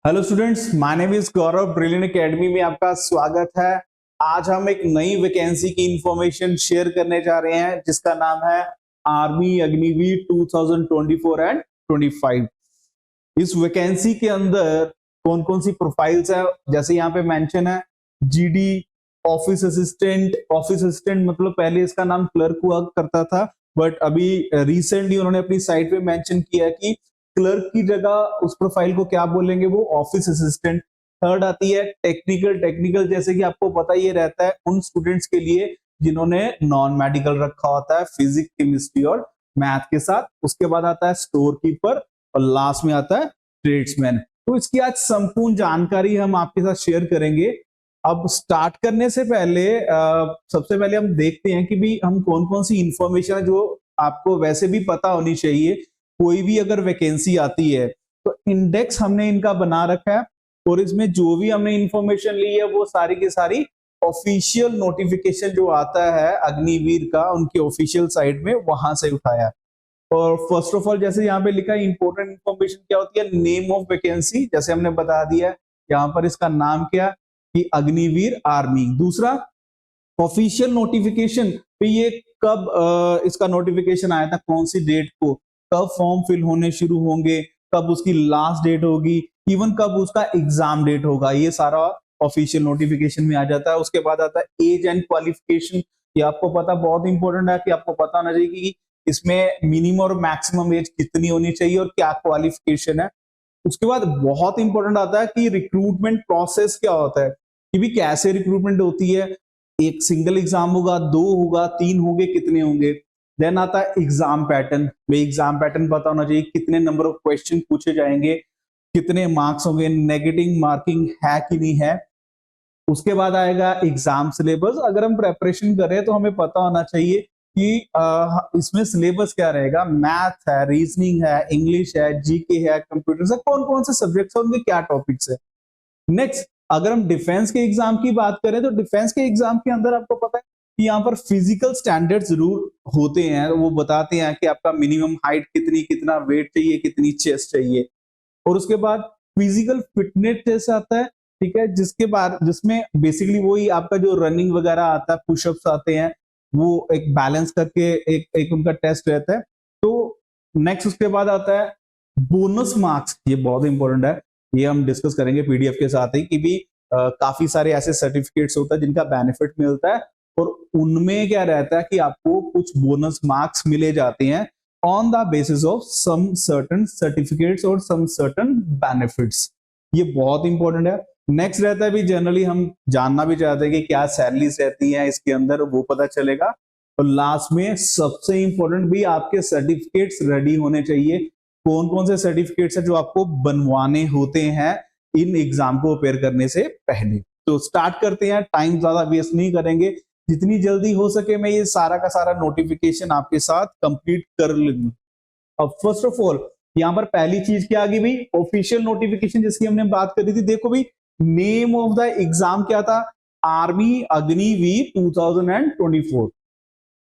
Hello students, my name is Gaurav. Brilliant academy में आपका स्वागत है। आज हम एक नई वैकेंसी की इंफॉर्मेशन शेयर करने जा रहे हैं जिसका नाम है आर्मी अग्निवीर 2024 एंड 25। इस वैकेंसी के अंदर कौन कौन सी प्रोफाइल्स है, जैसे यहाँ पे मेंशन है GD office assistant. Office assistant मतलब पहले इसका नाम क्लर्क हुआ करता था, बट अभी रिसेंटली उन्होंने अपनी साइट पे मेंशन किया कि क्लर्क की जगह उस प्रोफाइल को क्या बोलेंगे, वो ऑफिस असिस्टेंट। थर्ड आती है टेक्निकल। टेक्निकल जैसे कि आपको पता ये रहता है उन स्टूडेंट्स के लिए जिन्होंने नॉन मेडिकल रखा होता है, फिजिक्स केमिस्ट्री और मैथ के साथ। उसके बाद आता है स्टोर कीपर और लास्ट में आता है ट्रेड्समैन। तो इसकी आज संपूर्ण जानकारी हम आपके साथ शेयर करेंगे। अब स्टार्ट करने से पहले सबसे पहले हम देखते हैं कि भी हम कौन कौन सी इंफॉर्मेशन है जो आपको वैसे भी पता होनी चाहिए। कोई भी अगर वैकेंसी आती है तो इंडेक्स हमने इनका बना रखा है और इसमें जो भी हमने इंफॉर्मेशन ली है वो सारी की सारी ऑफिशियल नोटिफिकेशन जो आता है अग्निवीर का उनकी ऑफिशियल साइट में वहां से उठाया। और फर्स्ट ऑफ ऑल जैसे यहाँ पे लिखा है इंपॉर्टेंट इंफॉर्मेशन क्या होती है, नेम ऑफ वैकेंसी जैसे हमने बता दिया यहाँ पर इसका नाम क्या कि अग्निवीर आर्मी। दूसरा ऑफिशियल नोटिफिकेशन पे ये कब इसका नोटिफिकेशन आया था, कौन सी डेट को, कब फॉर्म फिल होने शुरू होंगे, कब उसकी लास्ट डेट होगी, इवन कब उसका एग्जाम डेट होगा, ये सारा ऑफिशियल नोटिफिकेशन में आ जाता है। उसके बाद आता है एज एंड क्वालिफिकेशन। ये आपको पता बहुत इंपॉर्टेंट है कि आपको पता होना चाहिए कि इसमें मिनिमम और मैक्सिमम एज कितनी होनी चाहिए और क्या क्वालिफिकेशन है। उसके बाद बहुत इंपॉर्टेंट आता है कि रिक्रूटमेंट प्रोसेस क्या होता है, कि भी कैसे रिक्रूटमेंट होती है। एक सिंगल एग्जाम होगा, दो होगा, तीन होंगे, कितने होंगे। देन आता है एग्जाम पैटर्न। वे एग्जाम पैटर्न पता होना चाहिए, कितने नंबर ऑफ क्वेश्चन पूछे जाएंगे, कितने मार्क्स होंगे, नेगेटिव मार्किंग है कि नहीं है। उसके बाद आएगा एग्जाम सिलेबस। अगर हम प्रेपरेशन कर रहे हैं तो हमें पता होना चाहिए कि इसमें सिलेबस क्या रहेगा। मैथ है, रीजनिंग है, इंग्लिश है, जीके है, कंप्यूटर है, कौन कौन से सब्जेक्ट्स हैं, उनके क्या टॉपिक्स है। नेक्स्ट अगर हम डिफेंस के एग्जाम की बात करें तो डिफेंस के एग्जाम के अंदर आपको पता है कि यहाँ पर फिजिकल स्टैंडर्ड जरूर होते हैं। वो बताते हैं कि आपका मिनिमम हाइट कितनी, कितना वेट चाहिए, कितनी चेस्ट चाहिए। और उसके बाद फिजिकल फिटनेस टेस्ट आता है, ठीक है, जिसमें बेसिकली वही आपका जो रनिंग वगैरह आता है, पुशअप्स आते हैं, वो एक बैलेंस करके एक उनका टेस्ट रहता है। तो नेक्स्ट उसके बाद आता है बोनस मार्क्स। ये बहुत इंपॉर्टेंट है, ये हम डिस्कस करेंगे पीडीएफ के साथ ही कि भी काफी सारे ऐसे सर्टिफिकेट्स होता है जिनका बेनिफिट मिलता है और उनमें क्या रहता है कि आपको कुछ बोनस मार्क्स मिले जाते हैं on the basis of some certain certificates और सम सर्टेन बेनिफिट्स। ये बहुत इंपॉर्टेंट है। नेक्स्ट रहता है भी जनरली हम जानना भी चाहते हैं कि क्या सैलरीज रहती हैं इसके अंदर, वो पता चलेगा। और लास्ट में सबसे इंपॉर्टेंट भी आपके सर्टिफिकेट्स रेडी होने चाहिए। कौन कौन से सर्टिफिकेट्स है जो आपको बनवाने होते हैं इन एग्जाम को अपेयर करने से पहले। तो स्टार्ट करते हैं, टाइम ज्यादा वेस्ट नहीं करेंगे, जितनी जल्दी हो सके मैं ये सारा का सारा नोटिफिकेशन आपके साथ कंप्लीट कर लूंगा। अब फर्स्ट ऑफ ऑल यहाँ पर पहली चीज क्या आ गई भाई, ऑफिशियल नोटिफिकेशन जिसकी हमने बात करी थी। देखो भाई नेम ऑफ द एग्जाम क्या था, आर्मी अग्निवीर 2024।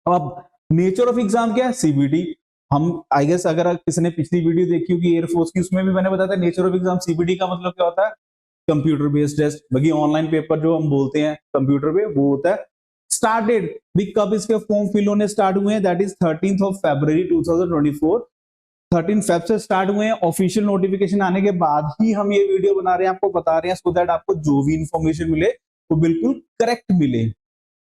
अब नेचर ऑफ एग्जाम क्या है, सीबीटी। हम आई गेस अगर किसी ने पिछली वीडियो देखी होगी एयरफोर्स की, उसमें भी मैंने बताया था नेचर ऑफ एग्जाम सीबीटी का मतलब क्या होता है, कंप्यूटर बेस्ड टेस्ट। बाकी ऑनलाइन पेपर जो हम बोलते हैं कंप्यूटर पे, वो होता है। स्टार्ट डेट भी कब इसके फॉर्म फिल होने स्टार्ट हुए हैं, that is 13th of February 2024। 13 Feb से स्टार्ट हुए हैं। ऑफिशियल नोटिफिकेशन आने के बाद ही हम ये वीडियो बना रहे हैं, आपको बता रहे हैं सो दैट आपको जो भी इंफॉर्मेशन मिले वो बिल्कुल करेक्ट मिले।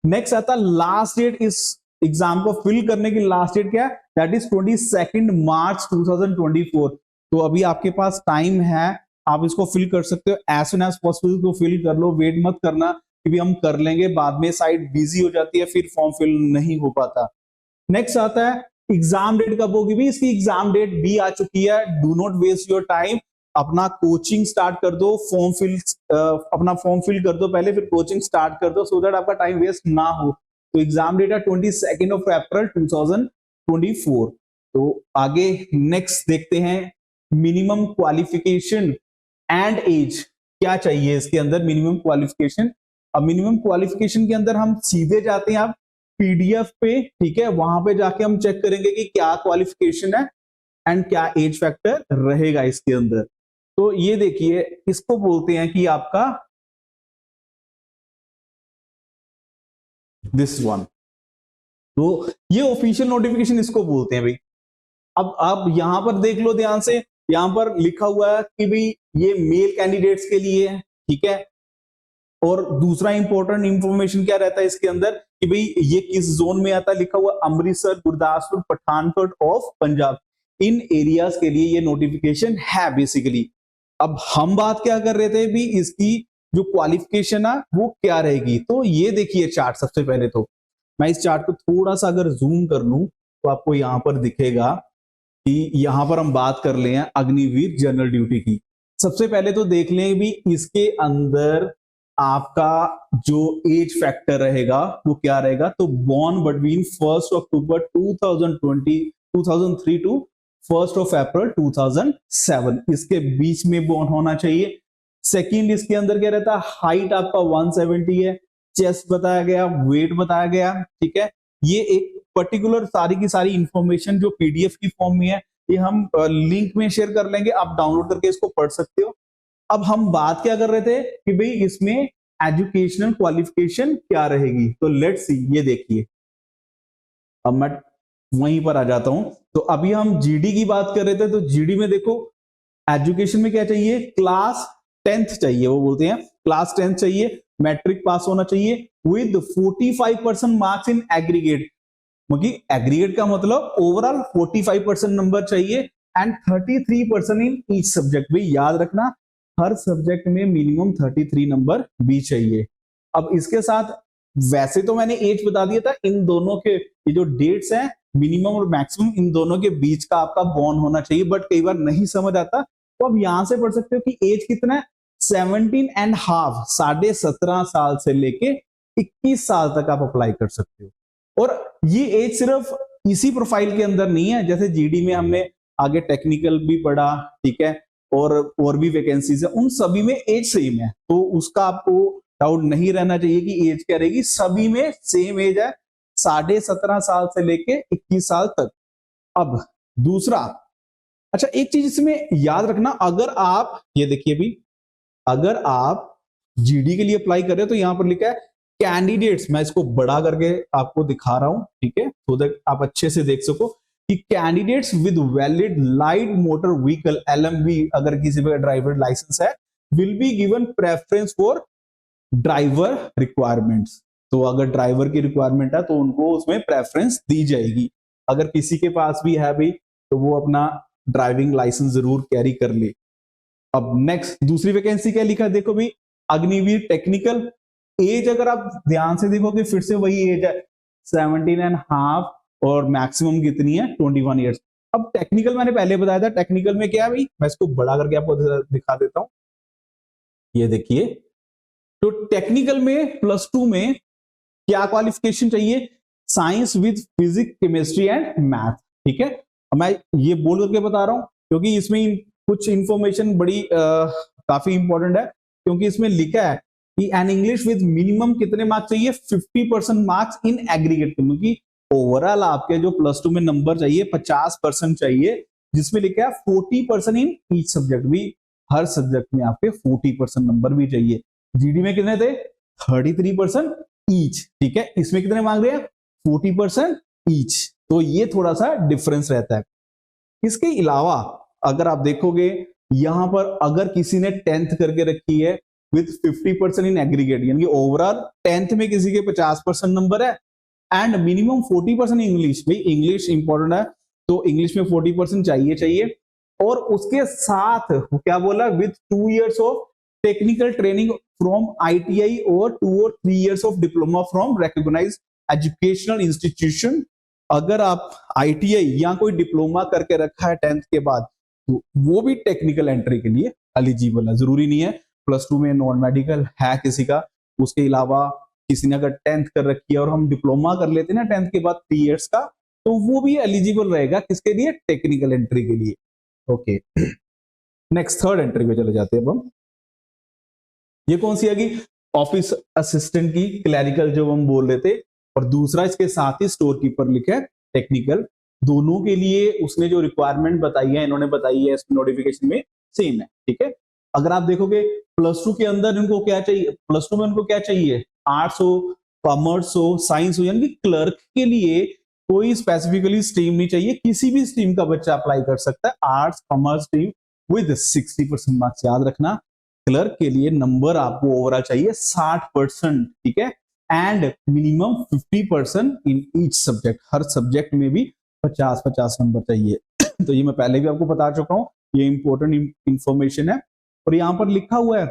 नेक्स्ट आता लास्ट डेट, इस एग्जाम को फिल करने की लास्ट डेट क्या है, दैट इज 22 मार्च 2024। तो अभी आपके पास टाइम है, आप इसको फिल कर सकते हो एज सुन एज पॉसिबल। को फिल कर लो, वेट मत करना कि भी हम कर लेंगे, बाद में साइट बिजी हो जाती है फिर फॉर्म फिल नहीं हो पाता। नेक्स्ट आता है एग्जाम डेट कब होगी भी, इसकी एग्जाम डेट भी आ चुकी है। Do not waste your time, अपना कोचिंग स्टार्ट कर दो, अपना फॉर्म फिल कर दो पहले, फिर कोचिंग स्टार्ट कर दो सो दैट आपका टाइम वेस्ट ना हो। तो एग्जाम डेट है 22 of April 2024। तो आगे नेक्स्ट देखते हैं मिनिमम क्वालिफिकेशन एंड एज क्या चाहिए इसके अंदर, मिनिमम क्वालिफिकेशन। अब मिनिमम क्वालिफिकेशन के अंदर हम सीधे जाते हैं आप पीडीएफ पे, ठीक है, वहां पे जाके हम चेक करेंगे कि क्या क्वालिफिकेशन है एंड क्या एज फैक्टर रहेगा इसके अंदर। तो ये देखिए, इसको बोलते हैं कि आपका दिस वन। तो ये ऑफिशियल नोटिफिकेशन इसको बोलते हैं भाई। अब आप यहां पर देख लो ध्यान से, यहां पर लिखा हुआ है कि भाई ये मेल कैंडिडेट्स के लिए है, ठीक है। और दूसरा इंपॉर्टेंट इंफॉर्मेशन क्या रहता है इसके अंदर कि भाई ये किस जोन में आता है, लिखा हुआ Amritsar, Gurdaspur, Pathankot of Punjab, in areas के लिए ये नोटिफिकेशन है बेसिकली। अब हम बात क्या कर रहे थे भी, इसकी जो क्वालिफिकेशन है वो क्या रहेगी। तो ये देखिए चार्ट, सबसे पहले तो मैं इस चार्ट को थोड़ा सा अगर जूम कर लूं तो आपको यहां पर दिखेगा कि यहां पर हम बात कर ले हैं अग्निवीर जनरल ड्यूटी की। सबसे पहले तो देख लें भी इसके अंदर आपका जो एज फैक्टर रहेगा वो क्या रहेगा। तो बॉर्न बिटवीन 1 अक्टूबर 2003 टू 1 अप्रैल 2007, इसके बीच में बॉर्न होना चाहिए। सेकंड, इसके अंदर क्या रहता है, हाइट आपका 170 है, चेस्ट बताया गया, वेट बताया गया, ठीक है। ये एक पर्टिकुलर सारी की सारी इंफॉर्मेशन जो पीडीएफ की फॉर्म में है, ये हम लिंक में शेयर कर लेंगे, आप डाउनलोड करके इसको पढ़ सकते हो। अब हम बात क्या कर रहे थे कि भाई इसमें एजुकेशनल क्वालिफिकेशन क्या रहेगी। तो लेट्स सी, ये देखिए, अब मैं वहीं पर आ जाता हूं। तो अभी हम जीडी की बात कर रहे थे, तो जीडी में देखो एजुकेशन में क्या चाहिए, क्लास 10th चाहिए, वो बोलते हैं क्लास 10th चाहिए, मैट्रिक पास होना चाहिए with 45% marks in aggregate. Aggregate का मतलब ओवरऑल 45% नंबर चाहिए एंड 33% इन ईच सब्जेक्ट। भी याद रखना, हर सब्जेक्ट में मिनिमम 33 नंबर भी चाहिए। अब इसके साथ वैसे तो मैंने एज बता दिया था, इन दोनों के ये जो डेट्स हैं मिनिमम और मैक्सिमम, इन दोनों के बीच का आपका बॉर्न होना चाहिए। बट कई बार नहीं समझ आता तो अब यहां से पढ़ सकते हो कि एज कितना है, 17.5, 17.5 साल से लेके 21 साल तक आप अप्लाई कर सकते हो। और ये एज सिर्फ इसी प्रोफाइल के अंदर नहीं है, जैसे जीडी में हमने आगे टेक्निकल भी पढ़ा, ठीक है, और भी वैकेंसीज है, उन सभी में एज सेम है। तो उसका आपको डाउट नहीं रहना चाहिए कि एज क्या रहेगी, सभी में सेम एज है, 17.5 साल से लेके 21 साल तक। अब दूसरा, अच्छा एक चीज इसमें याद रखना, अगर आप ये देखिए भी, अगर आप जीडी के लिए अप्लाई कर रहे हो तो यहां पर लिखा है कैंडिडेट्स, मैं इसको बड़ा करके आपको दिखा रहा हूं, ठीक है, तो दैट आप अच्छे से देख सको कि candidates with valid light motor vehicle LMV, अगर किसी पे ड्राइवर लाइसेंस है, will be given preference for driver requirements. तो अगर ड्राइवर की रिक्वायरमेंट है तो उनको उसमें प्रेफरेंस दी जाएगी। अगर किसी के पास भी है भाई तो वो अपना ड्राइविंग लाइसेंस जरूर कैरी कर ले। अब नेक्स्ट दूसरी वैकेंसी क्या लिखा है, देखो भाई अग्निवीर टेक्निकल। एज अगर आप ध्यान से देखोगे फिर से वही एज है 17.5 और मैक्सिमम कितनी है 21 ईयर्स। अब टेक्निकल मैंने पहले बताया था, टेक्निकल में क्या है भाई, मैं इसको बड़ा करके आपको दिखा देता हूं, ये देखिए। तो टेक्निकल में +2 में क्या क्वालिफिकेशन चाहिए, science with physics, chemistry and math, ठीक है। मैं ये बोल करके बता रहा हूं क्योंकि इसमें कुछ इंफॉर्मेशन बड़ी काफी इंपॉर्टेंट है, क्योंकि इसमें लिखा है कि एन इंग्लिश विद मिनिमम कितने मार्क्स चाहिए, 50% मार्क्स इन एग्रीगेट, क्योंकि ओवरऑल आपके जो +2 में नंबर चाहिए 50% चाहिए, जिसमें लिखा है 40% इन ईच सब्जेक्ट, भी हर सब्जेक्ट में आपके 40% नंबर भी चाहिए। जीडी में कितने थे, 33% ईच, ठीक है, इसमें कितने मांग रहे हैं 40% ईच। तो ये थोड़ा सा डिफरेंस रहता है। इसके अलावा अगर आप देखोगे यहां पर, अगर किसी ने 10th करके रखी है विद 50% इन एग्रीगेट, यानी कि ओवरऑल 10th में किसी के 50% नंबर है एंड मिनिमम 40% इंग्लिश, भाई इंग्लिश इंपॉर्टेंट है तो इंग्लिश में 40% चाहिए। और उसके साथ क्या बोला, with 2 years of technical training from ITI और 2 और 3 years of diploma from recognised educational institution. अगर आप आईटीआई या कोई डिप्लोमा करके रखा है 10th के बाद तो वो भी टेक्निकल एंट्री के लिए एलिजिबल है। जरूरी नहीं है +2 में नॉन मेडिकल है किसी का, उसके अलावा किसी ने अगर 10th कर रखी है और हम डिप्लोमा कर लेते हैं ना 10th के बाद 3 इयर्स का, तो वो भी एलिजिबल रहेगा किसके लिए, टेक्निकल एंट्री के लिए। ओके, नेक्स्ट थर्ड एंट्री पे चले जाते हैं अब हम। ये कौन सी आएगी, ऑफिस असिस्टेंट की, क्लरिकल जो हम बोल रहे थे, और दूसरा इसके साथ ही स्टोर कीपर लिखा है टेक्निकल। दोनों के लिए उसने जो रिक्वायरमेंट बताई है, इन्होंने बताई है इस नोटिफिकेशन में सेम है, ठीक है। अगर आप देखोगे +2 के अंदर इनको क्या चाहिए, +2 में उनको क्या चाहिए, आर्ट्स हो, कॉमर्स हो, साइंस हो, यानी कि क्लर्क के लिए कोई स्पेसिफिकली स्ट्रीम नहीं चाहिए, किसी भी स्ट्रीम का बच्चा अप्लाई कर सकता है, arts commerce stream with 60% marks. याद रखना क्लर्क के लिए नंबर आपको ओवरऑल चाहिए 60%, ठीक है, and minimum 50% in each subject, her subject में भी 50-50 नंबर चाहिए। तो ये मैं पहले भी आपको बता चुका हूं, ये इंपॉर्टेंट इंफॉर्मेशन है। और यहां पर लिखा हुआ है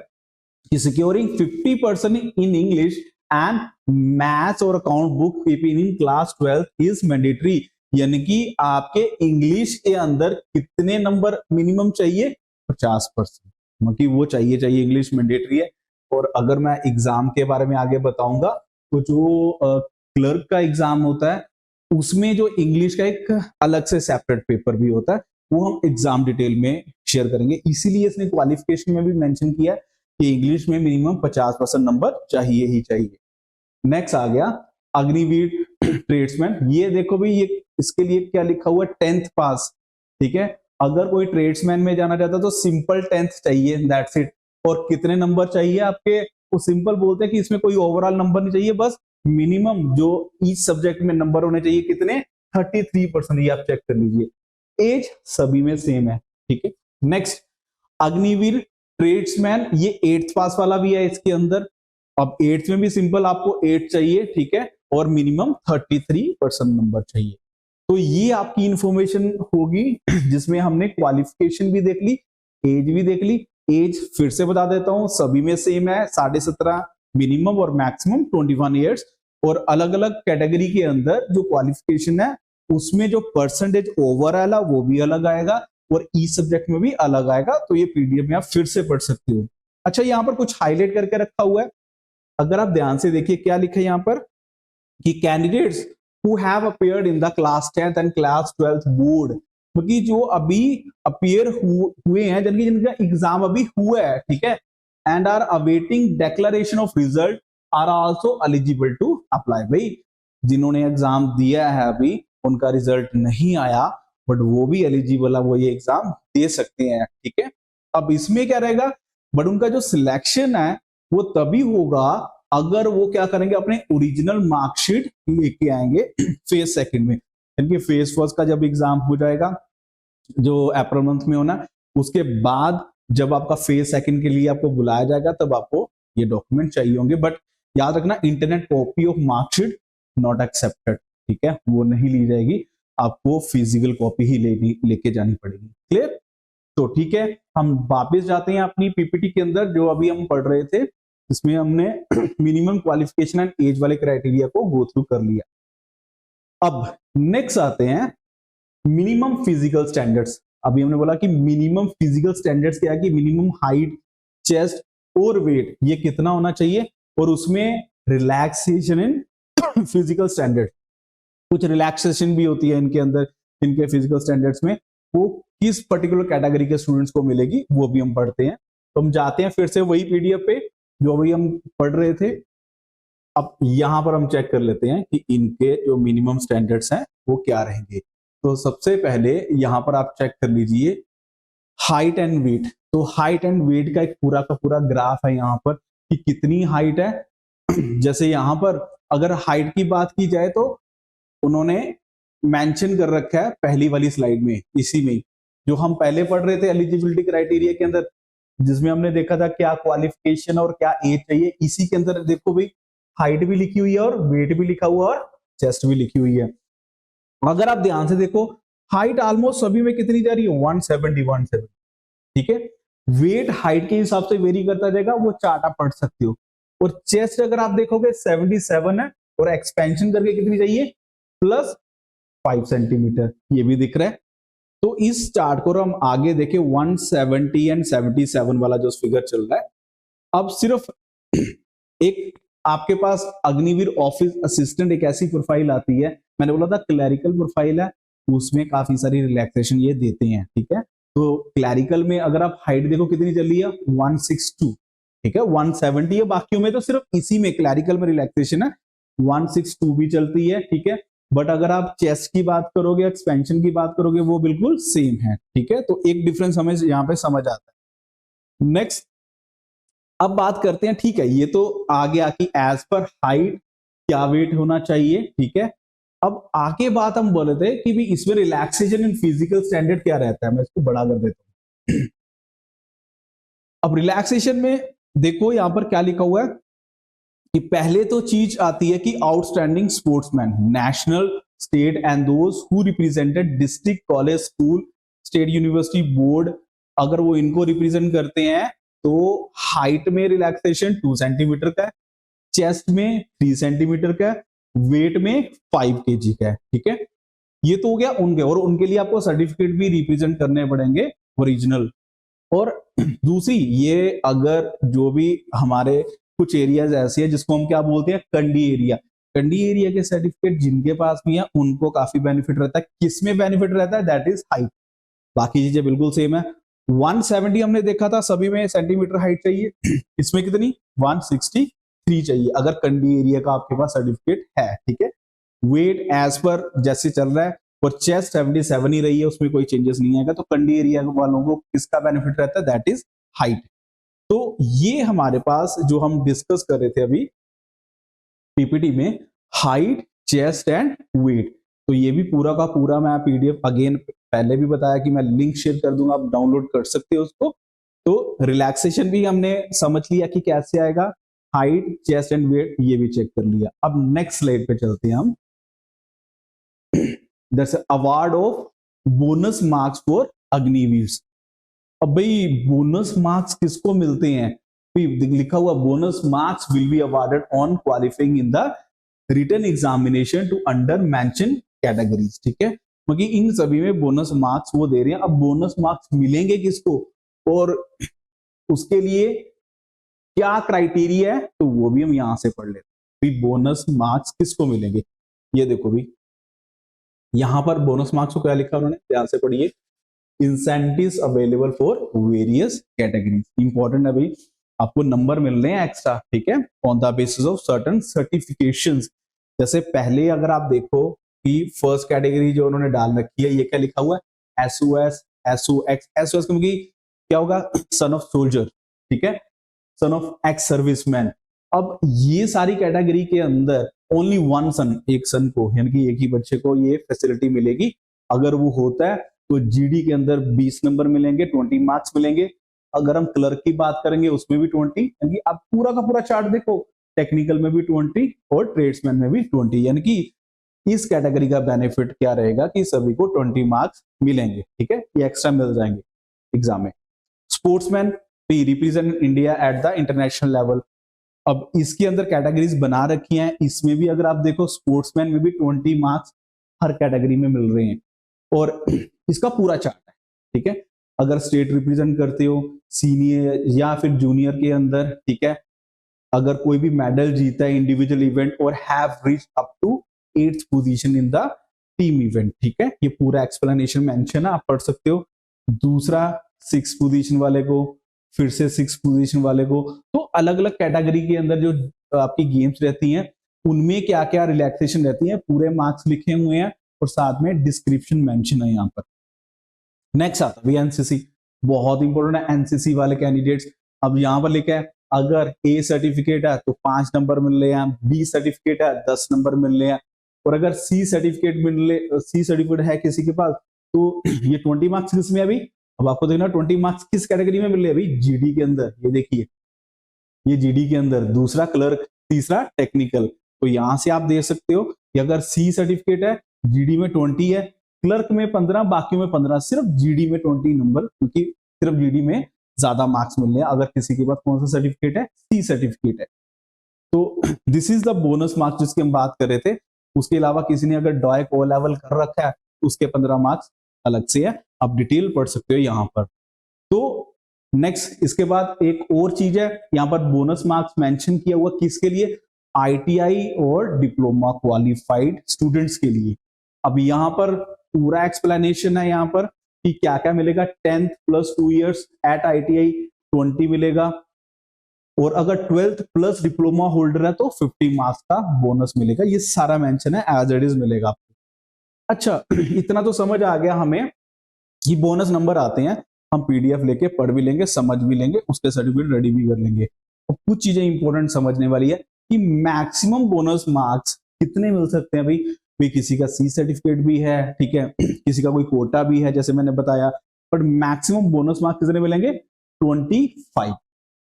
कि securing 50% in English and maths और account book keeping in class 12 is mandatory, यानी कि आपके इंग्लिश के अंदर कितने नंबर मिनिमम चाहिए, 50%, क्योंकि वो चाहिए इंग्लिश मैंडेटरी है। और अगर मैं एग्जाम के बारे में आगे बताऊंगा तो जो क्लर्क का एग्जाम होता है उसमें जो इंग्लिश का एक अलग से सेपरेट पेपर भी होता है, वो हम एग्जाम डिटेल में शेयर करेंगे। इसीलिए इसने क्वालिफिकेशन में भी मेंशन किया कि इंग्लिश में मिनिमम 50% नंबर चाहिए ही चाहिए। नेक्स्ट आ गया अग्निवीर ट्रेड्समैन। ये देखो भाई, ये इसके लिए क्या लिखा हुआ है, 10th पास, ठीक है। अगर कोई ट्रेड्समैन में जाना चाहता है तो सिंपल 10th चाहिए, दैट्स इट। और कितने नंबर चाहिए आपके, वो सिंपल बोलते हैं कि इसमें कोई ओवरऑल नंबर नहीं चाहिए, बस मिनिमम जो ईच सब्जेक्ट में नंबर होने चाहिए कितने, 33%, ये आप चेक कर लीजिए। एज सभी में सेम है, ठीक है। नेक्स्ट अग्निवीर ट्रेड्समैन, ये 8th पास वाला भी है इसके अंदर। अब 8th में भी सिंपल आपको 8 चाहिए, ठीक है, और मिनिमम 33% नंबर चाहिए। तो ये आपकी इंफॉर्मेशन होगी जिसमें हमने क्वालिफिकेशन भी देख ली, एज भी देख ली। एज फिर से बता देता हूं, सभी में सेम है, 17.5 मिनिमम और मैक्सिमम 21 ईयर्स। और अलग अलग कैटेगरी के अंदर जो क्वालिफिकेशन है उसमें जो परसेंटेज ओवरऑल है वो भी अलग आएगा और ई सब्जेक्ट में भी अलग आएगा। तो ये पीडीएफ में आप फिर से पढ़ सकते हो। अच्छा, यहाँ पर कुछ हाईलाइट करके रखा हुआ है, अगर आप ध्यान से देखिए क्या लिखा है यहाँ पर कि candidates who have appeared in the class 10th and class 12th board, क्योंकि जो अभी अपीयर हुए हैं, जिनका एग्जाम अभी हुआ है, ठीक है, and are awaiting declaration of result are also eligible to apply. भाई जिन्होंने एग्जाम दिया है अभी उनका रिजल्ट नहीं आया बट वो भी एलिजिबल है, वो ये एग्जाम दे सकते हैं, ठीक है। अब इसमें क्या रहेगा, बट उनका जो सिलेक्शन है वो तभी होगा अगर वो क्या करेंगे, अपने ओरिजिनल मार्कशीट लेके आएंगे फेज सेकंड में, यानी फेज फर्स्ट का जब एग्जाम हो जाएगा जो अप्रैल मंथ में होना, उसके बाद जब आपका फेज सेकंड के लिए आपको बुलाया जाएगा तब आपको ये डॉक्यूमेंट चाहिए होंगे। बट याद रखना, internet copy of marksheet not accepted, ठीक है, वो नहीं ली जाएगी, आपको फिजिकल कॉपी ही लेके जानी पड़ेगी। क्लियर? तो ठीक है, हम वापस जाते हैं अपनी पीपीटी के अंदर जो अभी हम पढ़ रहे थे, इसमें हमने मिनिमम क्वालिफिकेशन एंड एज वाले क्राइटेरिया को गो थ्रू कर लिया। अब नेक्स्ट आते हैं मिनिमम फिजिकल स्टैंडर्ड्स। अभी हमने बोला कि मिनिमम फिजिकल स्टैंडर्ड्स क्या है, कि मिनिमम हाइट, चेस्ट और वेट ये कितना होना चाहिए, और उसमें रिलैक्सेशन इन फिजिकल स्टैंडर्ड, कुछ रिलैक्सेशन भी होती है इनके अंदर, इनके फिजिकल स्टैंडर्ड्स में, वो किस पर्टिकुलर कैटेगरी के स्टूडेंट्स को मिलेगी वो भी हम पढ़ते हैं। तो हम जाते हैं फिर से वही पीडीएफ पे जो अभी हम पढ़ रहे थे। अब यहां पर हम चेक कर लेते हैं कि इनके जो मिनिमम स्टैंडर्ड्स हैं वो क्या रहेंगे। तो सबसे पहले यहां पर आप चेक कर लीजिए हाइट एंड वेट। तो हाइट एंड वेट का एक पूरा का पूरा ग्राफ है यहाँ पर कि कितनी हाइट है। जैसे यहाँ पर अगर हाइट की बात की जाए तो उन्होंने मेंशन कर रखा है पहली वाली स्लाइड में, इसी में जो हम पहले पढ़ रहे थे एलिजिबिलिटी क्राइटेरिया के अंदर, जिसमें हमने देखा था क्या क्वालिफिकेशन और क्या एज चाहिए, इसी के अंदर देखो भाई हाइट भी लिखी हुई है और वेट भी लिखा हुआ और चेस्ट भी लिखी हुई है। अगर आप ध्यान से देखो हाइट ऑलमोस्ट सभी में कितनी जा रही है, 170, ठीक है। वेट हाइट के हिसाब से वेरी करता जाएगा, वो चार्ट आप पढ़ सकते हो। और चेस्ट अगर आप देखोगे 77 है और एक्सपेंशन करके कितनी चाहिए, +5 सेंटीमीटर, ये भी दिख रहा है। तो इस चार्ट को हम आगे देखें 170 एंड 77 वाला जो फिगर चल रहा है, अब सिर्फ एक आपके पास अग्निवीर ऑफिस असिस्टेंट एक ऐसी प्रोफाइल आती है, मैंने बोला था क्लैरिकल प्रोफाइल है, उसमें काफी सारी रिलैक्सेशन ये देते हैं, ठीक है। तो क्लैरिकल में अगर आप हाइट देखो कितनी चल रही है 162, ठीक है, 170 है, बाकियों में तो सिर्फ इसी में क्लैरिकल में रिलैक्सेशन है 162 भी चलती है, ठीक है। बट अगर आप चेस्ट की बात करोगे, एक्सपेंशन की बात करोगे, वो बिल्कुल सेम है, ठीक है। तो एक डिफरेंस हमें यहाँ पे समझ आता है। नेक्स्ट अब बात करते हैं, ठीक है ये तो आ गया कि एज पर हाइट क्या वेट होना चाहिए, ठीक है। अब आगे बात हम बोले थे कि भी इसमें रिलैक्सेशन इन फिजिकल स्टैंडर्ड क्या रहता है, मैं इसको बड़ा कर देता हूं। अब रिलैक्सेशन में देखो यहां पर क्या लिखा हुआ है कि पहले तो चीज आती है कि outstanding sportsman, national, state and those who represented district, college, school, state, university, board, अगर वो इनको रिप्रेजेंट करते हैं तो हाइट में रिलैक्सेशन 2 सेंटीमीटर का है, चेस्ट में 3 सेंटीमीटर का है, वेट में 5 केजी का है, ठीक है। ये तो हो गया उनके, और उनके लिए आपको सर्टिफिकेट भी रिप्रेजेंट करने पड़ेंगे ओरिजिनल। और दूसरी ये अगर जो भी हमारे कुछ एरियाज ऐसे हैं जिसको हम क्या बोलते हैं कंडी एरिया, कंडी एरिया के सर्टिफिकेट जिनके पास भी है उनको काफी बेनिफिट रहता है। किसमें बेनिफिट रहता है, दैट इज हाइट, बाकी चीजें बिल्कुल सेम है। 170 हमने देखा था सभी में सेंटीमीटर हाइट चाहिए, इसमें कितनी 163 चाहिए अगर कंडी एरिया का आपके पास सर्टिफिकेट है, ठीक है। वेट एज पर जैसे चल रहा है, और चेस्ट 77 ही रही है, उसमें कोई चेंजेस नहीं आएगा। तो कंडी एरिया वालों को किसका बेनिफिट रहता है, दैट इज हाइट। तो ये हमारे पास जो हम डिस्कस कर रहे थे अभी पीपीटी में, हाइट, चेस्ट एंड वेट, तो ये भी पूरा का पूरा मैं पीडीएफ अगेन पहले भी बताया कि मैं लिंक शेयर कर दूंगा, आप डाउनलोड कर सकते हो उसको। तो रिलैक्सेशन भी हमने समझ लिया कि कैसे आएगा, हाइट, चेस्ट एंड वेट ये भी चेक कर लिया। अब नेक्स्ट स्लाइड पे चलते हैं हम। That's award of bonus marks for Agniveer. अब भाई बोनस मार्क्स किसको मिलते हैं, लिखा हुआ bonus marks will be awarded on qualifying in the written examination to under mention categories, ठीक है। क्योंकि इन सभी में बोनस मार्क्स वो दे रहे हैं। अब बोनस मार्क्स मिलेंगे किसको और उसके लिए क्या क्राइटेरिया है, तो वो भी हम यहां से पढ़ लेते हैं। बोनस मार्क्स किसको मिलेंगे, ये देखो भी यहां पर बोनस मार्क्स को क्या लिखा उन्होंने, ध्यान से पढ़िए, incentives available for various categories. Important है भाई, आपको नंबर मिल रहे हैं एक्स्ट्रा, ठीक है, on the basis of certain certifications. जैसे पहले अगर आप देखो कि फर्स्ट कैटेगरी जो उन्होंने डाल रखी है, ये क्या लिखा हुआ है, एसओएस, एसओएक्स। एसओएस क्योंकि क्या होगा, सन ऑफ सोल्जर, ठीक है, सन ऑफ एक्स सर्विसमैन। अब ये सारी कैटेगरी के अंदर ओनली वन सन, एक सन को यानी कि एक ही बच्चे को ये फैसिलिटी मिलेगी। अगर वो होता है तो जीडी के अंदर 20 नंबर मिलेंगे, 20 मार्क्स मिलेंगे। अगर हम क्लर्क की बात करेंगे उसमें भी 20, यानी कि आप पूरा का पूरा चार्ट देखो, टेक्निकल में भी 20 और ट्रेड्समैन में भी 20, यानी कि इस कैटेगरी का बेनिफिट क्या रहेगा कि सभी को 20 मार्क्स मिलेंगे, ठीक है, ये एक्स्ट्रा मिल जाएंगे एग्जाम में। Sportsman represent India at the international level. अब इसके अंदर कैटेगरीज बना रखी हैं, इसमें भी अगर आप देखो स्पोर्ट्समैन में भी 20 मार्क्स हर कैटेगरी में मिल रहे हैं और इसका पूरा चार्ट है, ठीक है। अगर स्टेट रिप्रेजेंट करते हो सीनियर या फिर जूनियर के अंदर, ठीक है, अगर कोई भी मेडल जीता है इंडिविजुअल इवेंट और have reached up to 8th position in the team event, ठीक है, ये पूरा एक्सप्लेनेशन मेंशन है, आप पढ़ सकते हो। दूसरा 6th पोजीशन वाले को, फिर से 6th पोजीशन वाले को, तो अलग अलग कैटेगरी के अंदर जो आपकी गेम्स रहती हैं उनमें क्या क्या रिलैक्सेशन रहती है, पूरे मार्क्स लिखे हुए हैं और साथ में डिस्क्रिप्शन मेंशन है यहाँ पर। नेक्स्ट आता है एनसीसी, बहुत इंपॉर्टेंट है एनसीसी वाले कैंडिडेट्स। अब यहाँ पर लिखा है अगर ए सर्टिफिकेट है तो 5 नंबर मिल रहे हैं, बी सर्टिफिकेट है 10 नंबर मिल रहे हैं, और अगर सी सर्टिफिकेट है किसी के पास तो ये 20 मार्क्स किसमें अभी, अब आपको देखना 20 मार्क्स किस कैटेगरी में मिल रहे हैं अभी, जीडी के अंदर। ये देखिए ये जीडी के अंदर, दूसरा क्लर्क, तीसरा टेक्निकल। तो यहां से आप देख सकते हो कि अगर सी सर्टिफिकेट है, जीडी में 20 है, क्लर्क में 15, बाकी में 15, सिर्फ जीडी में 20 नंबर, क्योंकि सिर्फ जीडी में ज्यादा मार्क्स मिल रहे हैं। अगर किसी के पास कौन सा सर्टिफिकेट है, सी सर्टिफिकेट है। तो this is the bonus marks जिसकी हम बात कर रहे थे। उसके अलावा किसी ने अगर डॉयक ओ लेवल कर रखा है उसके 15 मार्क्स अलग से है, आप डिटेल पढ़ सकते हो यहाँ पर। तो नेक्स्ट इसके बाद एक और चीज है, यहाँ पर बोनस मार्क्स मेंशन किया हुआ किसके लिए, आईटीआई और डिप्लोमा क्वालिफाइड स्टूडेंट्स के लिए। अब यहाँ पर पूरा एक्सप्लेनेशन है यहाँ पर कि क्या क्या मिलेगा। 10th plus 2 years eight ITI 20 मिलेगा, और अगर 12th प्लस डिप्लोमा होल्डर है तो 50 मार्क्स का बोनस मिलेगा। ये सारा मेंशन है, एज इट इज मिलेगा आपको। अच्छा इतना तो समझ आ गया हमें कि बोनस नंबर आते हैं। हम पीडीएफ लेके पढ़ भी लेंगे, समझ भी लेंगे, उसके सर्टिफिकेट रेडी भी कर लेंगे। और कुछ चीजें इंपॉर्टेंट समझने वाली है कि मैक्सिमम बोनस मार्क्स कितने मिल सकते हैं भाई। किसी का सी सर्टिफिकेट भी है, ठीक है, किसी का कोई कोटा भी है जैसे मैंने बताया, बट मैक्सिमम बोनस मार्क्स कितने मिलेंगे? 25।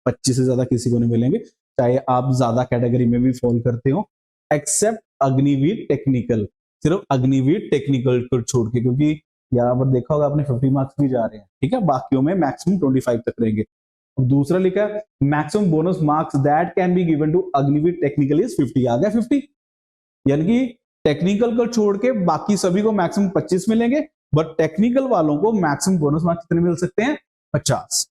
25 से ज्यादा किसी को नहीं मिलेंगे, चाहे आप ज्यादा कैटेगरी में भी फॉल करते हो, एक्सेप्ट अग्निवीर टेक्निकल। सिर्फ अग्निवीर टेक्निकल को छोड़ के, क्योंकि यहाँ पर देखा होगा आपने 50 मार्क्स भी जा रहे हैं, ठीक है, बाकियों में मैक्सिमम 25 तक रहेंगे। दूसरा लिखा है maximum bonus marks that can be given to Agniveer technical is 50। आ गया 50, यानी कि टेक्निकल को छोड़ के बाकी सभी को मैक्सिमम 25 मिलेंगे, बट टेक्निकल वालों को मैक्सिमम बोनस मार्क्स कितने मिल सकते हैं? 50।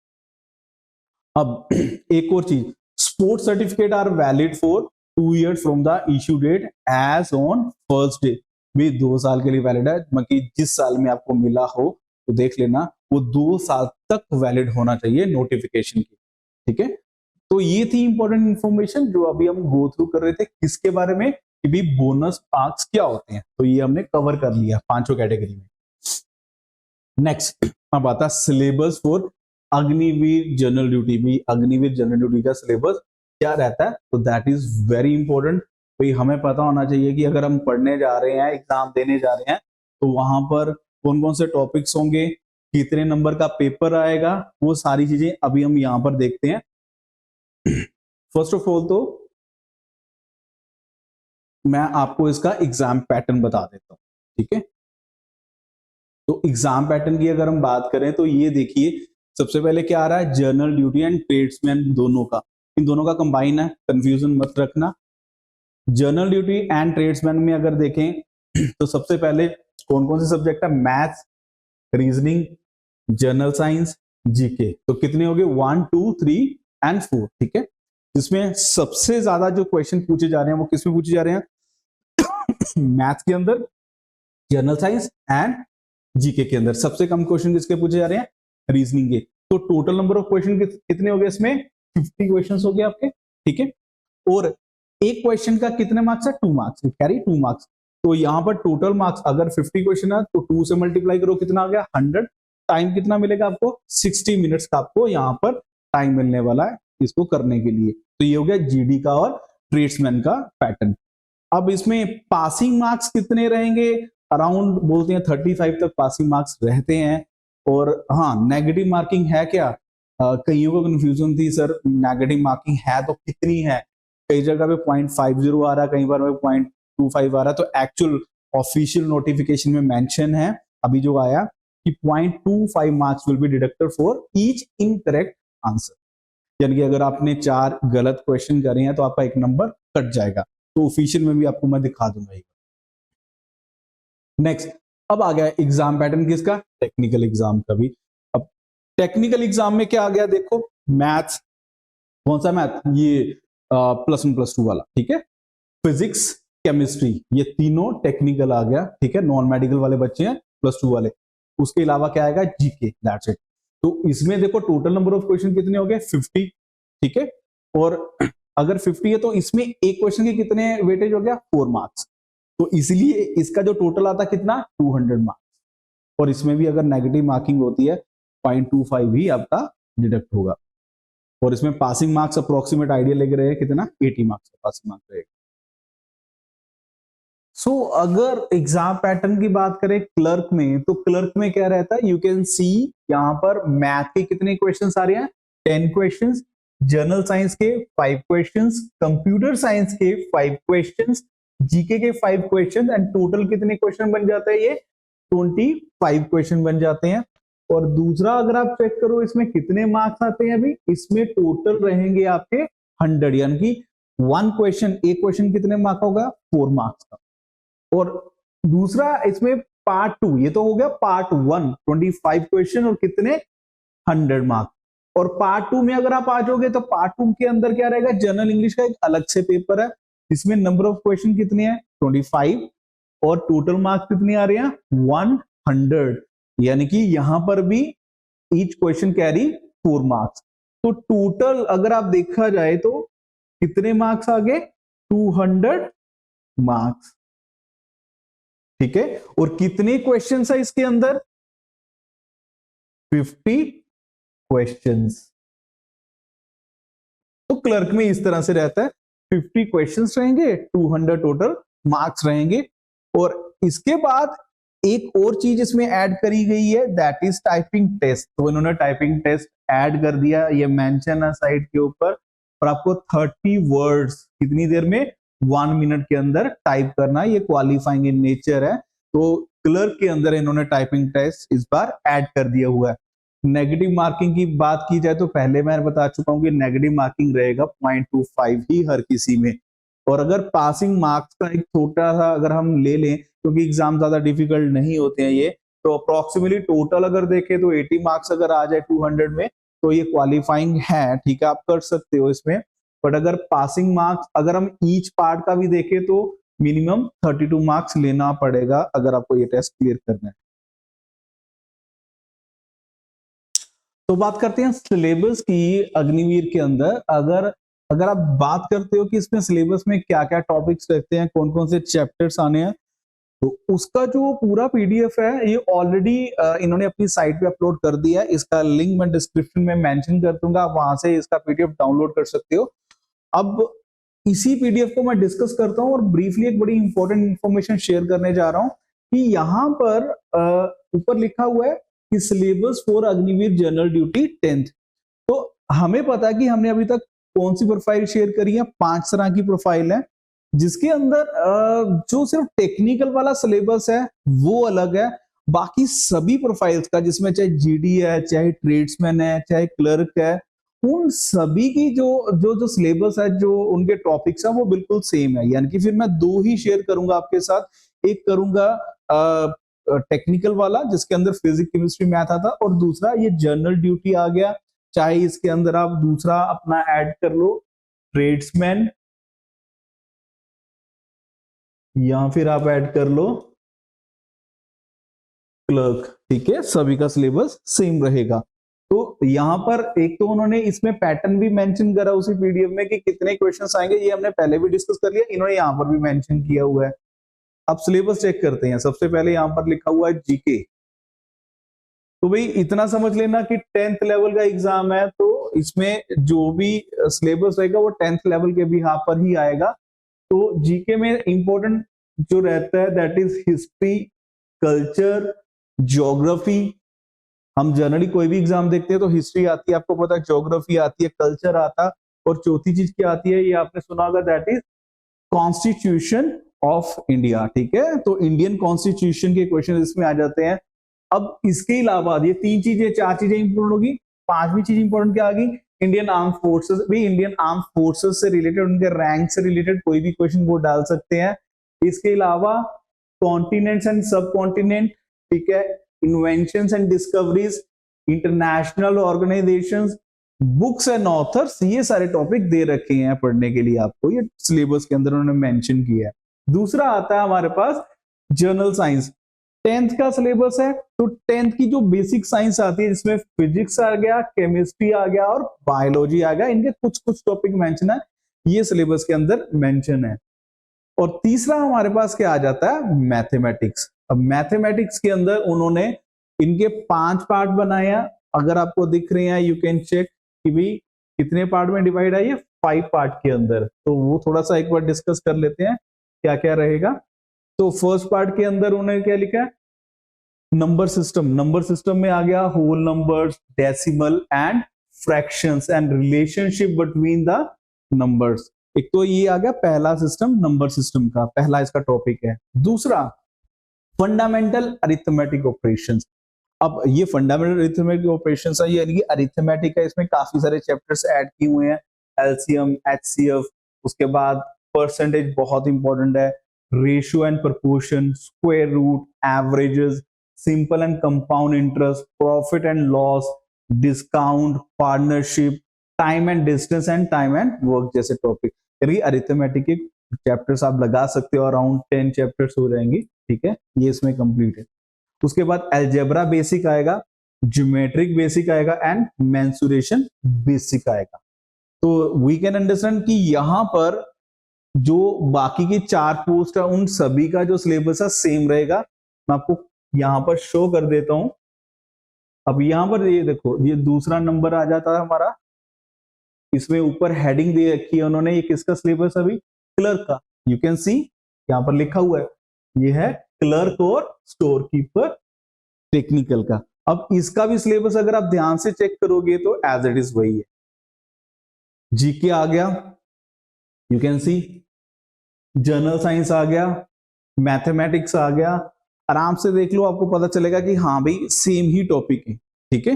अब एक और चीज, sports certificate are valid for 2 years from the issue date as on first day. भी 2 साल के लिए वैलिड है, मतलब जिस साल में आपको मिला हो तो देख लेना वो 2 साल तक वैलिड होना चाहिए नोटिफिकेशन की, ठीक है। तो ये थी इंपॉर्टेंट इंफॉर्मेशन जो अभी हम गो थ्रू कर रहे थे, किसके बारे में कि भी बोनस मार्क्स क्या होते हैं, तो ये हमने कवर कर लिया पांचों कैटेगरी में। नेक्स्ट अब आता syllabus for Agniveer general duty. भी अग्निवीर जनरल ड्यूटी का सिलेबस क्या रहता है, तो दैट इज वेरी इंपॉर्टेंट। भाई हमें पता होना चाहिए कि अगर हम पढ़ने जा रहे हैं, एग्जाम देने जा रहे हैं, तो वहां पर कौन कौन से टॉपिक्स होंगे, कितने नंबर का पेपर आएगा, वो सारी चीजें अभी हम यहां पर देखते हैं। फर्स्ट ऑफ ऑल तो मैं आपको इसका एग्जाम पैटर्न बता देता हूं, ठीक है। तो एग्जाम पैटर्न की अगर हम बात करें तो ये देखिए, सबसे पहले क्या आ रहा है, जनरल ड्यूटी एंड ट्रेड्समैन दोनों का, इन दोनों का कंबाइन है, कंफ्यूजन मत रखना। जनरल ड्यूटी एंड ट्रेड्समैन में अगर देखें तो सबसे पहले कौन कौन से सब्जेक्ट है, maths, reasoning, general science, GK. तो कितने हो गए, 1 2 3 एंड 4, ठीक है। इसमें सबसे ज्यादा जो क्वेश्चन पूछे जा रहे हैं वो किसमें पूछे जा रहे हैं? मैथ्स के अंदर, जनरल साइंस एंड जीके के अंदर। सबसे कम क्वेश्चन किसके पूछे जा रहे हैं? रीजनिंग के। तो टोटल नंबर ऑफ क्वेश्चन कितने हो गए इसमें? 50 क्वेश्चन हो गए आपके, ठीक है। और एक क्वेश्चन का कितने मार्क्स है? 2 मार्क्स, कैरी 2 मार्क्स। तो यहाँ पर टोटल मार्क्स अगर 50 क्वेश्चन है तो 2 से मल्टीप्लाई करो, कितना आ गया? 100। टाइम कितना मिलेगा आपको? 60 मिनट्स का आपको यहाँ पर टाइम मिलने वाला है इसको करने के लिए। तो ये हो गया जीडी का और ट्रेड्समैन का पैटर्न। अब इसमें पासिंग मार्क्स कितने रहेंगे? अराउंड बोलते हैं 35 तक पासिंग मार्क्स रहते हैं। और हाँ, नेगेटिव मार्किंग है क्या? कईयों को कंफ्यूजन थी, सर नेगेटिव मार्किंग है तो कितनी है? कई जगह पे 0.50 आ रहा है, कई बार 0.25 आ रहा है। तो एक्चुअल ऑफिशियल नोटिफिकेशन में मेंशन है अभी जो आया कि 0.25 marks will be deducted for each incorrect answer. यानी कि अगर आपने 4 गलत क्वेश्चन करे हैं तो आपका 1 नंबर कट जाएगा। तो ऑफिशियल में भी आपको मैं दिखा दूंगा। नेक्स्ट अब आ गया एग्जाम पैटर्न किसका? टेक्निकल एग्जाम का भी। अब टेक्निकल एग्जाम में क्या आ गया देखो, मैथ्स, कौन सा मैथ? ये +1 +2 वाला, ठीक है। फिजिक्स, केमिस्ट्री, ये तीनों टेक्निकल आ गया, ठीक है। नॉन मेडिकल वाले बच्चे हैं +2 वाले। उसके अलावा क्या आएगा? GK, that's it. तो इसमें देखो टोटल नंबर ऑफ क्वेश्चन कितने हो गए? 50, ठीक है। और अगर 50 है तो इसमें एक क्वेश्चन के कितने वेटेज हो गया? 4 मार्क्स। तो इसलिए इसका जो टोटल आता कितना? 200 मार्क्स। और इसमें भी अगर नेगेटिव मार्किंग होती है 0.25 ही आपका डिडक्ट होगा। और इसमें पासिंग मार्क्स अप्रोक्सीमेट आइडिया लेके रहे कितना? 80 मार्क्स का पासिंग मार्क्स रहेगा। सो अगर एग्जाम पैटर्न की बात करें क्लर्क में, तो क्लर्क में क्या रहता है? यू कैन सी यहाँ पर मैथ के कितने क्वेश्चन आ रहे हैं? 10 क्वेश्चन, जनरल साइंस के 5 क्वेश्चन, कंप्यूटर साइंस के 5 क्वेश्चन, जीके के 5 क्वेश्चन, एंड टोटल कितने क्वेश्चन बन जाता है? ये 25 क्वेश्चन बन जाते हैं। और दूसरा अगर आप चेक करो इसमें कितने मार्क्स आते हैं, अभी इसमें टोटल रहेंगे आपके 100, यानी कि 1 क्वेश्चन, एक क्वेश्चन कितने मार्क होगा? 4 मार्क्स का। और दूसरा इसमें पार्ट 2, ये तो हो गया पार्ट 1, 25 क्वेश्चन और कितने? 100 मार्क्स। और पार्ट 2 में अगर आप आ जाओगे तो पार्ट 2 के अंदर क्या रहेगा? जनरल इंग्लिश का एक अलग से पेपर है, इसमें नंबर ऑफ क्वेश्चन कितने हैं? 25। और टोटल मार्क्स कितने आ रहे हैं? 100। यानी कि यहां पर भी ईच क्वेश्चन कैरी 4 मार्क्स। तो टोटल अगर आप देखा जाए तो कितने मार्क्स आ गए? 200 मार्क्स, ठीक है। और कितने क्वेश्चन है इसके अंदर? 50 क्वेश्चंस। तो क्लर्क में इस तरह से रहता है, 50 क्वेश्चंस रहेंगे, 200 टोटल मार्क्स रहेंगे। और इसके बाद एक और चीज इसमें ऐड करी गई है, दैट इज टाइपिंग टेस्ट। तो इन्होंने टाइपिंग टेस्ट ऐड कर दिया, ये मेंशन है साइड के ऊपर। और आपको 30 वर्ड्स कितनी देर में, 1 मिनट के अंदर टाइप करना है। ये क्वालिफाइंग इन नेचर है। तो क्लर्क के अंदर इन्होंने टाइपिंग टेस्ट इस बार ऐड कर दिया हुआ है। नेगेटिव मार्किंग की बात की जाए तो पहले मैं बता चुका हूं कि नेगेटिव मार्किंग रहेगा 0.25 ही हर किसी में। और अगर पासिंग मार्क्स का एक छोटा सा अगर हम ले लें, क्योंकि एग्जाम ज्यादा डिफिकल्ट नहीं होते हैं ये, तो अप्रोक्सीमेटली टोटल अगर देखें तो 80 मार्क्स अगर आ जाए 200 में तो ये क्वालिफाइंग है, ठीक है, आप कर सकते हो इसमें। बट अगर पासिंग मार्क्स अगर हम ईच पार्ट का भी देखें तो मिनिमम 32 मार्क्स लेना पड़ेगा अगर आपको ये टेस्ट क्लियर करना है। तो बात करते हैं सिलेबस की अग्निवीर के अंदर। अगर आप बात करते हो कि इसमें सिलेबस में क्या क्या टॉपिक्स रहते हैं, कौन कौन से चैप्टर्स आने हैं, तो उसका जो पूरा पीडीएफ है ये ऑलरेडी इन्होंने अपनी साइट पे अपलोड कर दिया है। इसका लिंक मैं डिस्क्रिप्शन में मेंशन कर दूंगा, आप वहां से इसका पीडीएफ डाउनलोड कर सकते हो। अब इसी पीडीएफ को मैं डिस्कस करता हूँ और ब्रीफली एक बड़ी इंपॉर्टेंट इंफॉर्मेशन शेयर करने जा रहा हूँ कि यहाँ पर ऊपर लिखा हुआ है कि syllabus for Agniveer general duty 10th। तो हमें पता है कि हमने अभी तक कौन सी प्रोफाइल शेयर करी है, 5 तरह की प्रोफाइल है, जिसके अंदर जो सिर्फ टेक्निकल वाला सिलेबस है वो अलग है। बाकी सभी प्रोफाइल्स का, जिसमें चाहे जीडी है, चाहे ट्रेड्समैन है, चाहे क्लर्क है, उन सभी की जो जो जो सिलेबस है, जो उनके टॉपिक्स है, वो बिल्कुल सेम है। यानी कि फिर मैं 2 ही शेयर करूंगा आपके साथ। एक करूंगा टेक्निकल वाला जिसके अंदर फिजिक्स केमिस्ट्री मैथ आता, और दूसरा ये जनरल ड्यूटी आ गया, चाहे इसके अंदर आप दूसरा अपना ऐड कर लो ट्रेड्समैन, या फिर आप ऐड कर लो क्लर्क, ठीक है, सभी का सिलेबस सेम रहेगा। तो यहां पर एक तो उन्होंने इसमें पैटर्न भी मेंशन करा उसी पीडीएफ में कि कितने क्वेश्चंस आएंगे, ये हमने पहले भी डिस्कस कर लिया, इन्होंने यहां पर भी मेंशन किया हुआ है। अब सिलेबस चेक करते हैं। सबसे पहले यहां पर लिखा हुआ है जीके। तो भाई इतना समझ लेना कि 10th लेवल का एग्जाम है, तो इसमें जो भी सिलेबस रहेगा वो 10th लेवल के भी यहाँ पर ही आएगा। तो जीके में इंपॉर्टेंट जो रहता है that is history, culture, geography. हम जनरली कोई भी एग्जाम देखते हैं तो हिस्ट्री आती है, आपको पता है, ज्योग्राफी आती है, कल्चर आता, और चौथी चीज क्या आती है ये आपने सुना होगा, that is constitution of India, ठीक है। तो इंडियन कॉन्स्टिट्यूशन के क्वेश्चन इसमें आ जाते हैं। अब इसके अलावा ये 3 चीजें 4 चीजें इंपोर्टेंट होगी, 5वीं चीज इंपोर्टेंट क्या आ गई, इंडियन आर्म फोर्सेस। भी इंडियन आर्म फोर्सेस से रिलेटेड, उनके रैंक से रिलेटेड कोई भी क्वेश्चन वो डाल सकते हैं। इसके अलावा कॉन्टिनेंट्स एंड सब कॉन्टिनेंट, ठीक है, inventions and discoveries, international organisations, books and authors, ये सारे टॉपिक दे रखे हैं पढ़ने के लिए आपको, ये सिलेबस के अंदर उन्होंने मेंशन किया है। दूसरा आता है हमारे पास जनरल साइंस। 10th का सिलेबस है, तो 10th की जो बेसिक साइंस आती है, जिसमें फिजिक्स आ गया, केमिस्ट्री आ गया और बायोलॉजी आ गया, इनके कुछ कुछ टॉपिक मेंशन है, ये सिलेबस के अंदर मेंशन है। और तीसरा हमारे पास क्या आ जाता है, मैथमेटिक्स। अब मैथमेटिक्स के अंदर उन्होंने इनके 5 पार्ट बनाए हैं। अगर आपको दिख रहे हैं, यू कैन चेक कि भी कितने पार्ट में डिवाइड है, ये 5 पार्ट के अंदर। तो वो थोड़ा सा एक बार डिस्कस कर लेते हैं क्या क्या रहेगा। तो फर्स्ट पार्ट के अंदर उन्होंने क्या लिखा है, नंबर सिस्टम। नंबर सिस्टम में आ गया whole numbers, decimal and fractions and relationship between the numbers. एक तो ये आ गया पहला सिस्टम, नंबर सिस्टम का पहला इसका टॉपिक है। दूसरा फंडामेंटल अरिथमेटिक ऑपरेशंस। अब ये फंडामेंटल अरिथमेटिक ऑपरेशंस है, यानी कि अरिथमेटिक है, इसमें काफी सारे चैप्टर्स ऐड किए हुए हैं, एलसीएम, एचसीएफ, उसके बाद परसेंटेज बहुत इंपॉर्टेंट है, ratio and proportion, square root, averages, simple and compound interest, profit and loss, discount, partnership, time and distance and time and work जैसे टॉपिक। यानी अरिथमेटिक के चैप्टर्स आप लगा सकते हो, अराउंड 10 चैप्टर्स हो जाएंगी, ठीक है, ये इसमें कंप्लीट है। उसके बाद अलजेब्रा बेसिक आएगा, ज्योमेट्रिक बेसिक आएगा एंड मेंसुरेशन बेसिक आएगा। तो वी कैन अंडरस्टैंड कि यहां पर जो बाकी की 4 पोस्ट है उन सभी का जो सिलेबस है सेम रहेगा। मैं आपको यहां पर शो कर देता हूं। अब यहाँ पर ये देखो, ये दूसरा नंबर आ जाता है हमारा, इसमें ऊपर हेडिंग दे रखी है उन्होंने, ये किसका सिलेबस अभी, क्लर्क का। यू कैन सी यहाँ पर लिखा हुआ है, ये है क्लर्क और स्टोर कीपर टेक्निकल का। अब इसका भी सिलेबस अगर आप ध्यान से चेक करोगे तो एज इट इज वही है। जीके आ गया, you can see, general science आ गया, मैथमेटिक्स आ गया, आराम से देख लो, आपको पता चलेगा कि हाँ भाई सेम ही टॉपिक है। ठीक है,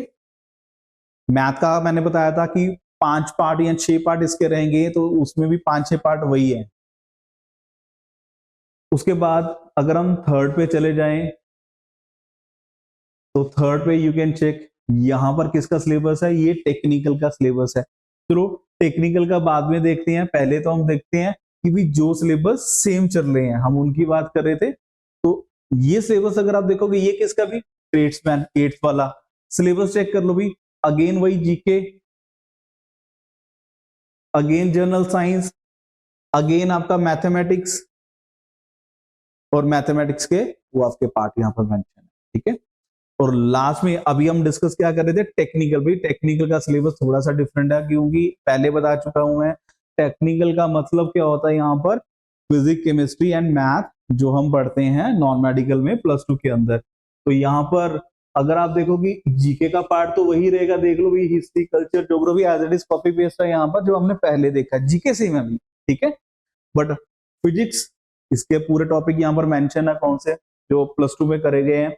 मैथ का मैंने बताया था कि 5 पार्ट या 6 पार्ट इसके रहेंगे, तो उसमें भी 5-6 पार्ट वही है। उसके बाद अगर हम थर्ड पे चले जाएं, तो थर्ड पे यू कैन चेक, यहां पर किसका सिलेबस है, ये टेक्निकल का सिलेबस है। चलो टेक्निकल का बाद में देखते हैं, पहले तो हम देखते हैं कि भी जो सिलेबस सेम चल रहे हैं, हम उनकी बात कर रहे थे। तो ये सिलेबस अगर आप देखोगे, ये किसका भी, ट्रेड्समैन 8th वाला सिलेबस चेक कर लो भी, अगेन वही GK, again general science, again आपका मैथमेटिक्स, और मैथमेटिक्स के वो आपके पार्ट यहाँ पर मेंशन है। ठीक है, और लास्ट में अभी हम डिस्कस क्या कर रहे थे, टेक्निकल। भाई टेक्निकल का सिलेबस थोड़ा सा डिफरेंट है, क्योंकि पहले बता चुका हूं मैं, टेक्निकल का मतलब क्या होता है, यहाँ पर फिजिक्स, केमिस्ट्री एंड मैथ जो हम पढ़ते हैं नॉन मेडिकल में +2 के अंदर। तो यहाँ पर अगर आप देखोगे जीके का पार्ट तो वही रहेगा, देख लो भी, history, culture, geography as it is copy paste है यहाँ पर, जो हमने पहले देखा, जीके सेम है अभी। ठीक है, बट फिजिक्स, इसके पूरे टॉपिक यहाँ पर मेंशन है कौन से, जो +2 में करे गए हैं।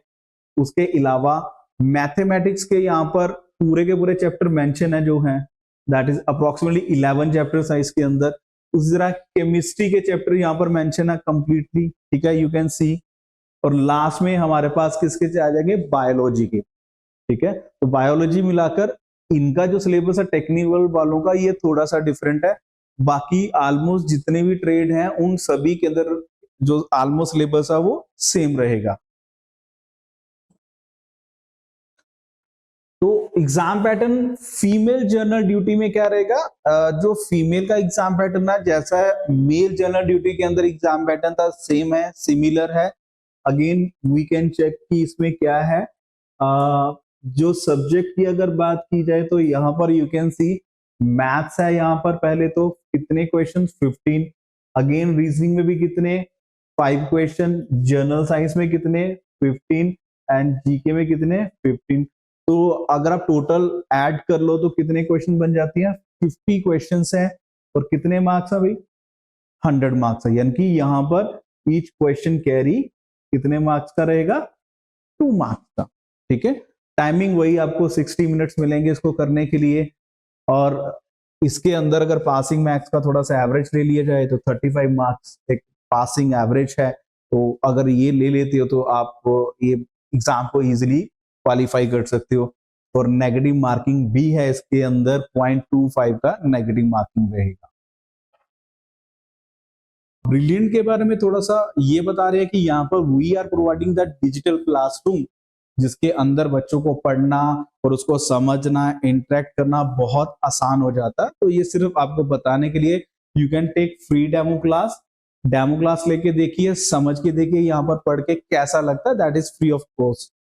उसके अलावा मैथमेटिक्स के यहाँ पर पूरे के पूरे चैप्टर मेंशन है जो हैं, दैट इज अप्रोक्सीमेटली 11 चैप्टर्स है इसके अंदर। उसी तरह केमिस्ट्री के चैप्टर यहाँ पर मेंशन है कंप्लीटली। ठीक है, यू कैन सी। और लास्ट में हमारे पास किसके आ जाएंगे, बायोलॉजी के। ठीक है, तो बायोलॉजी मिलाकर इनका जो सिलेबस है टेक्निकल वालों का, ये थोड़ा सा डिफरेंट है। बाकी ऑलमोस्ट जितने भी ट्रेड हैं उन सभी के अंदर जो ऑलमोस्ट सिलेबस है वो सेम रहेगा। तो exam pattern female general duty में क्या रहेगा, जो फीमेल का एग्जाम पैटर्न है, जैसा मेल जनरल ड्यूटी के अंदर एग्जाम पैटर्न था, सेम है, सिमिलर है। अगेन वी कैन चेक कि इसमें क्या है। जो सब्जेक्ट की अगर बात की जाए तो यहाँ पर यू कैन सी मैथ्स है, यहाँ पर पहले तो कितने क्वेश्चन, 15। अगेन रीजनिंग में भी कितने, 5 क्वेश्चन। जनरल साइंस में कितने, 15। एंड जीके में कितने, 15। तो अगर आप टोटल ऐड कर लो तो कितने क्वेश्चन बन जाती है, 50 क्वेश्चंस हैं। और कितने मार्क्स है भाई, 100 मार्क्स है। यानी कि यहाँ पर ईच क्वेश्चन कैरी कितने मार्क्स का रहेगा, 2 मार्क्स का। ठीक है, टाइमिंग वही आपको 60 मिनट्स मिलेंगे इसको करने के लिए। और इसके अंदर अगर पासिंग मार्क्स का थोड़ा सा एवरेज ले लिया जाए तो 35 मार्क्स एक पासिंग एवरेज है। तो अगर ये ले लेते हो तो आप ये एग्जाम को इजीली क्वालिफाई कर सकते हो। और नेगेटिव मार्किंग भी है इसके अंदर, 0.25 का नेगेटिव मार्किंग रहेगा। ब्रिलियंट के बारे में थोड़ा सा ये बता रहे हैं कि यहाँ पर we are providing the digital classroom, जिसके अंदर बच्चों को पढ़ना और उसको समझना, इंटरेक्ट करना बहुत आसान हो जाता है। तो ये सिर्फ आपको बताने के लिए, you can take free demo class. Demo class लेके देखिए, समझ के देखिए, यहाँ पर पढ़ के कैसा लगता है, that is free of cost.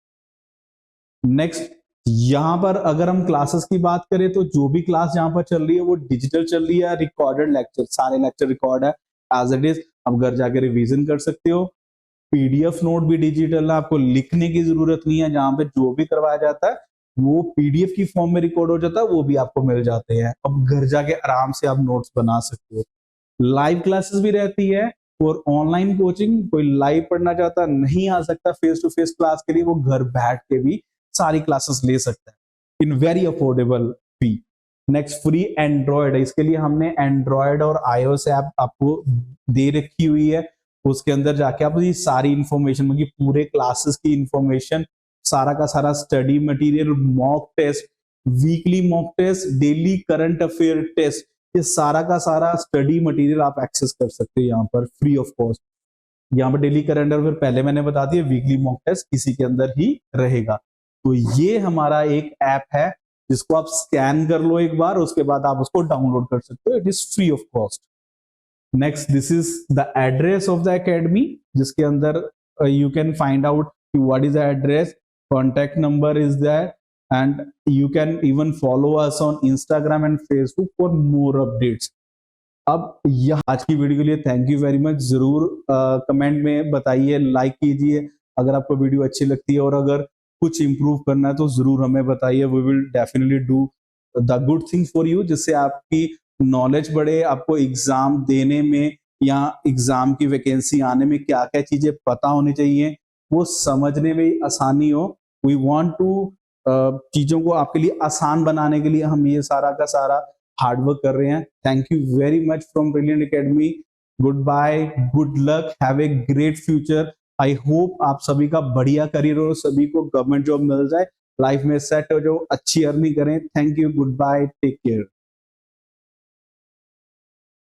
Next, यहाँ पर अगर हम क्लासेस की बात करें तो जो भी क्लास यहाँ पर चल रही है वो डिजिटल चल रही है, रिकॉर्डेड लेक्चर, सारे लेक्चर रिकॉर्ड है एज इट इज, आप घर जाके रिवीजन कर सकते हो। पीडीएफ नोट भी डिजिटल है, आपको लिखने की जरूरत नहीं है, जहां पे जो भी करवाया जाता है वो पीडीएफ की फॉर्म में रिकॉर्ड हो जाता है, वो भी आपको मिल जाते हैं। अब घर जाके आराम से आप नोट्स बना सकते हो। लाइव क्लासेस भी रहती है, और ऑनलाइन कोचिंग, कोई लाइव पढ़ना चाहता नहीं आ सकता फेस टू फेस क्लास के लिए, वो घर बैठ के भी सारी क्लासेस ले सकता है in very affordable fee. Next, free Android, इसके लिए हमने एंड्रॉयड और iOS ऐप आपको दे रखी हुई है। उसके अंदर जाके आप ये सारी इंफॉर्मेशन, मतलब पूरे क्लासेस की इंफॉर्मेशन, सारा का सारा study material, mock test, weekly mock test, daily current affair test, ये सारा का सारा स्टडी मटेरियल आप एक्सेस कर सकते हो यहाँ पर फ्री ऑफ कॉस्ट। यहाँ पर डेली करंट अफेयर पहले मैंने बता दिया, वीकली मॉक टेस्ट इसी के अंदर ही रहेगा। तो ये हमारा एक ऐप है जिसको आप स्कैन कर लो एक बार, उसके बाद आप उसको डाउनलोड कर सकते हो, it is free of cost. Next, this is the address of the academy, जिसके अंदर you can find out what is the address, contact number is there, and you can even follow us on Instagram and Facebook for more updates. अब यह आज की video के लिए thank you very much. जरूर comment में बताइए, like कीजिए अगर आपको वीडियो अच्छी लगती है, और अगर कुछ इंप्रूव करना है तो जरूर हमें बताइए। We will definitely do the good things for you, जिससे आपकी नॉलेज बढ़े, आपको एग्जाम देने में या एग्जाम की वैकेंसी आने में क्या क्या चीजें पता होनी चाहिए, वो समझने में आसानी हो। वी वांट टू चीजों को आपके लिए आसान बनाने के लिए हम ये सारा का सारा हार्डवर्क कर रहे हैं। Thank you very much from Brilliant Academy. Good bye, good luck, have a great future. I hope आप सभी का बढ़िया करियर हो, सभी को गवर्नमेंट जॉब मिल जाए, लाइफ में सेट हो जाओ, अच्छी अर्निंग करें। Thank you, good bye, take care.